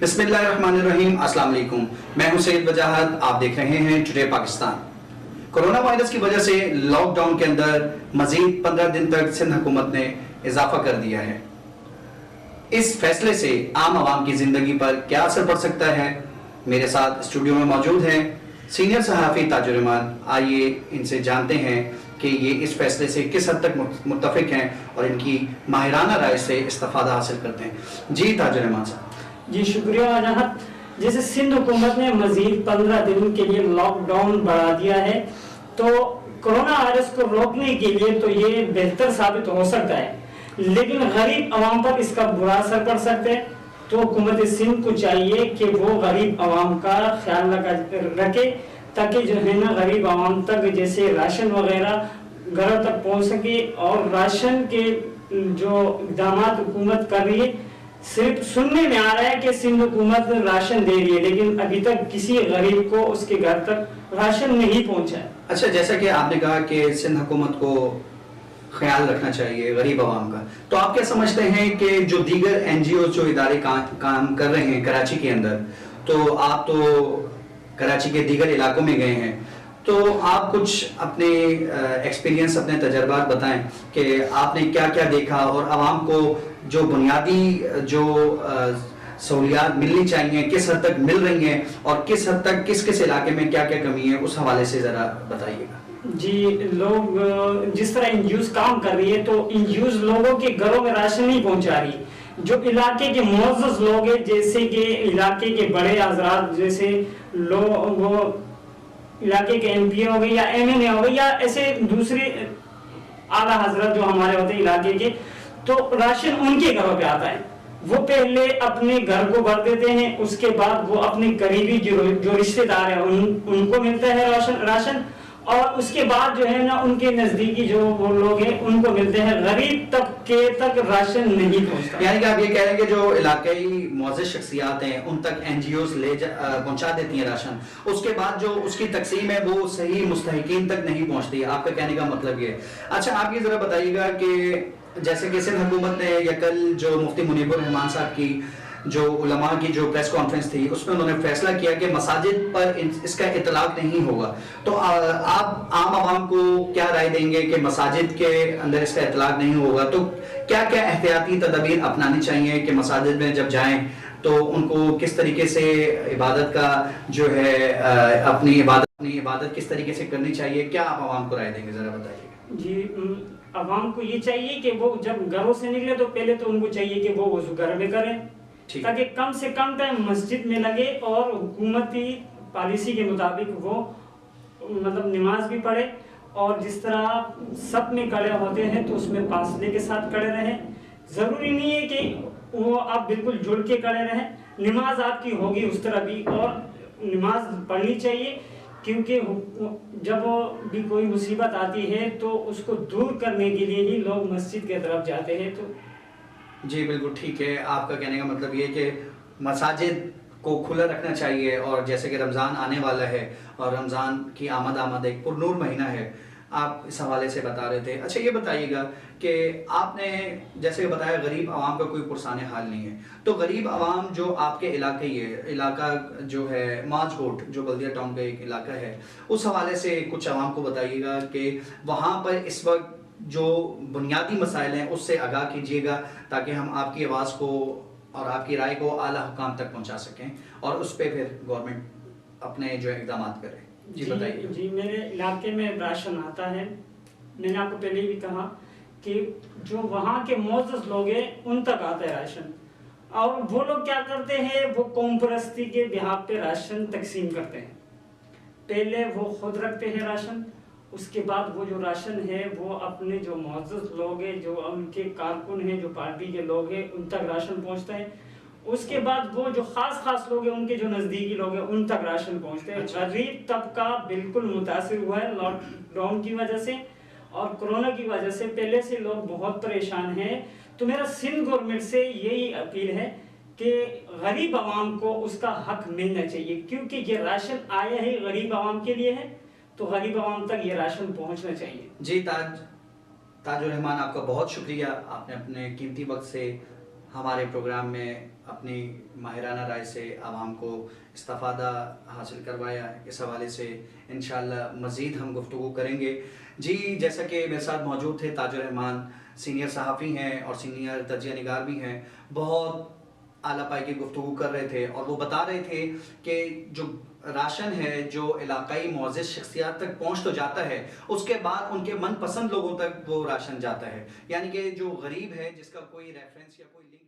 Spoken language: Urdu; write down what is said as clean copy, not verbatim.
بسم اللہ الرحمن الرحیم، السلام علیکم۔ میں ہوں سید وجاہت، آپ دیکھ رہے ہیں ٹوڈے پاکستان۔ کورونا وائرس کی وجہ سے لاک ڈاؤن کے اندر مزید 15 دن تک سندھ حکومت نے اضافہ کر دیا ہے۔ اس فیصلے سے عام عوام کی زندگی پر کیا اثر پڑ سکتا ہے؟ میرے ساتھ اسٹوڈیو میں موجود ہیں سینئر صحافی تاج الرحمان۔ آئیے ان سے جانتے ہیں کہ یہ اس فیصلے سے کس حد تک متفق ہیں اور ان کی ماہرانہ رائے سے استفادہ حاصل کرتے ہیں۔ جی تاج الرحمان صاحب۔ جی شکریہ وجاہت۔ جیسے سندھ حکومت نے مزید 15 دن کے لیے لاک ڈاؤن بڑھا دیا ہے، تو کرونا وائرس کو روکنے کے لیے تو یہ بہتر ثابت ہو سکتا ہے، لیکن غریب عوام پر اس کا برا اثر پڑ سکتا ہے۔ تو حکومت سندھ کو چاہیے کہ وہ غریب عوام کا خیال رکھے تاکہ جو ہے نا غریب عوام تک جیسے راشن وغیرہ گھروں تک پہنچ سکے، اور راشن کے جو اقدامات حکومت کر رہی ہے، صرف سننے میں آ رہا ہے کہ سندھ حکومت راشن دے رہی ہے، لیکن ابھی تک کسی غریب کو اس کے گھر تک راشن نہیں پہنچا ہے۔ اچھا، جیسا کہ آپ نے کہا کہ سندھ حکومت کو خیال رکھنا چاہیے غریب عوام کا، تو آپ کیا سمجھتے ہیں کہ جو دیگر این جی او جو ادارے کام کر رہے ہیں کراچی کے اندر، تو آپ تو کراچی کے دیگر علاقوں میں گئے ہیں، تو آپ کچھ اپنے ایکسپیرینس، اپنے تجربات بتائیں کہ آپ نے کیا کیا دیکھا اور عوام کو جو بنیادی جو سہولیات ملنی چاہیے کس حد تک مل رہی ہیں اور کس حد تک کس کس علاقے میں کیا کیا کمی ہے، اس حوالے سے ذرا بتائیے گا۔ جی، لوگ جس طرح این جی اوز کام کر رہی ہے، تو این جی اوز لوگوں کے گھروں میں راشن نہیں پہنچا رہی۔ جو علاقے کے معزز لوگ ہیں، جیسے کہ علاقے کے بڑے حضرات، جیسے لوگ وہ علاقے کے ایم پی ہو گئے یا ایم این اے ہو گئے یا ایسے دوسرے اعلیٰ حضرت جو ہمارے ہوتے ہیں علاقے کے، تو راشن ان کے گھروں پہ آتا ہے۔ وہ پہلے اپنے گھر کو بھر دیتے ہیں، اس کے بعد وہ اپنے قریبی جو رشتے دار ہیں ان کو ملتا ہے راشن، اور اس کے بعد جو ہے نا ان کے نزدیکی جو وہ لوگ ہیں ان کو ملتے ہیں۔ غریب طبقے تک راشن نہیں پہنچتا۔ یعنی کہ آپ یہ کہہ رہے ہیں کہ جو علاقائی معزز شخصیات ہیں ان تک این جی اوز پہنچا دیتی ہیں راشن، اس کے بعد جو اس کی تقسیم ہے وہ صحیح مستحقین تک نہیں پہنچتی۔ آپ کا کہنے کا مطلب یہ ہے۔ اچھا، آپ یہ ذرا بتائیے گا کہ جیسے کہ سندھ حکومت نے یا کل جو مفتی منیب الرحمان صاحب کی جو علماء کی جو پریس کانفرنس تھی، اس میں انہوں نے فیصلہ کیا کہ مساجد پر اس کا اطلاق نہیں ہوگا، تو آپ عام عوام کو کیا رائے دیں گے کہ مساجد کے اندر اس کا اطلاق نہیں ہوگا تو کیا کیا احتیاطی تدابیر اپنانی چاہیے کہ مساجد میں جب جائیں تو ان کو کس طریقے سے عبادت کا جو ہے اپنی عبادت کس طریقے سے کرنی چاہیے؟ کیا آپ عوام کو رائے دیں گے، ذرا بتائیے گا۔ جی، عوام کو یہ چاہیے کہ وہ جب گھروں سے نکلے تو پہلے تو ان کو چاہیے کہ وہ وضو گھر میں کریں، تاکہ کم سے کم ٹائم مسجد میں لگے اور حکومتی پالیسی کے مطابق وہ مطلب نماز بھی پڑھے، اور جس طرح سب میں کھڑے ہوتے ہیں تو اس میں فاصلے کے ساتھ کھڑے رہیں۔ ضروری نہیں ہے کہ وہ آپ بالکل جڑ کے کھڑے رہیں، نماز آپ کی ہوگی اس طرح بھی، اور نماز پڑھنی چاہیے، کیونکہ جب بھی کوئی مصیبت آتی ہے تو اس کو دور کرنے کے لیے ہی لوگ مسجد کی طرف جاتے ہیں۔ تو جی بالکل ٹھیک ہے، آپ کا کہنے کا مطلب یہ کہ مساجد کو کھلا رکھنا چاہیے، اور جیسے کہ رمضان آنے والا ہے اور رمضان کی آمد ایک پرنور مہینہ ہے، آپ اس حوالے سے بتا رہے تھے۔ اچھا، یہ بتائیے گا کہ آپ نے جیسے بتایا غریب عوام کا کوئی پرسان حال نہیں ہے، تو غریب عوام جو آپ کے علاقہ جو ہے ماج کوٹ جو بلدیہ ٹاؤن کا ایک علاقہ ہے، اس حوالے سے کچھ عوام کو بتائیے گا کہ وہاں پر اس وقت جو بنیادی مسائل ہیں اس سے آگاہ کیجیے گا تاکہ ہم آپ کی آواز کو اور آپ کی رائے کو اعلیٰ حکام تک پہنچا سکیں اور اس پہ پھر گورنمنٹ اپنے جو اقدامات کرے۔ جی بتائیے۔ جی، میرے علاقے میں راشن آتا ہے۔ میں نے آپ کو پہلے بھی کہا کہ جو وہاں کے معزز لوگ ہیں ان تک آتا ہے راشن، اور وہ لوگ کیا کرتے ہیں، وہ قوم پرستی کے بہاف پہ راشن تقسیم کرتے ہیں۔ پہلے وہ خود رکھتے ہیں راشن، اس کے بعد وہ جو راشن ہے وہ اپنے جو معزز لوگ ہیں، جو ان کے کارکن ہیں، جو پارٹی کے لوگ ہیں، ان تک راشن پہنچتا ہے۔ اس کے بعد وہ جو خاص لوگ ہیں، ان کے جو نزدیکی لوگ ہیں، ان تک راشن پہنچتے ہیں۔ غریب طبقہ بالکل متاثر ہوا ہے لاک ڈاؤن کی وجہ سے اور کرونا کی وجہ سے، پہلے سے لوگ بہت پریشان ہیں۔ تو میرا سندھ گورنمنٹ سے یہی اپیل ہے کہ غریب عوام کو اس کا حق ملنا چاہیے، کیونکہ یہ راشن آیا ہی غریب عوام کے لیے ہے، تو غریب عوام تک یہ راشن پہنچنا چاہیے۔ جی تاج الرحمان، آپ کا بہت شکریہ، آپ نے اپنے قیمتی وقت سے ہمارے پروگرام میں اپنی ماہرانہ رائے سے عوام کو استفادہ حاصل کروایا، اس حوالے سے انشاءاللہ مزید ہم گفتگو کریں گے۔ جی جیسا کہ میرے ساتھ موجود تھے تاج الرحمان، سینئر صحافی ہیں اور سینئر تجزیہ نگار بھی ہیں، بہت اعلیٰ پائی کی گفتگو کر رہے تھے اور وہ بتا رہے تھے کہ جو راشن ہے جو علاقائی معزز شخصیات تک پہنچ تو جاتا ہے، اس کے بعد ان کے من پسند لوگوں تک وہ راشن جاتا ہے، یعنی کہ جو غریب ہے جس کا کوئی ریفرنس یا کوئی لنک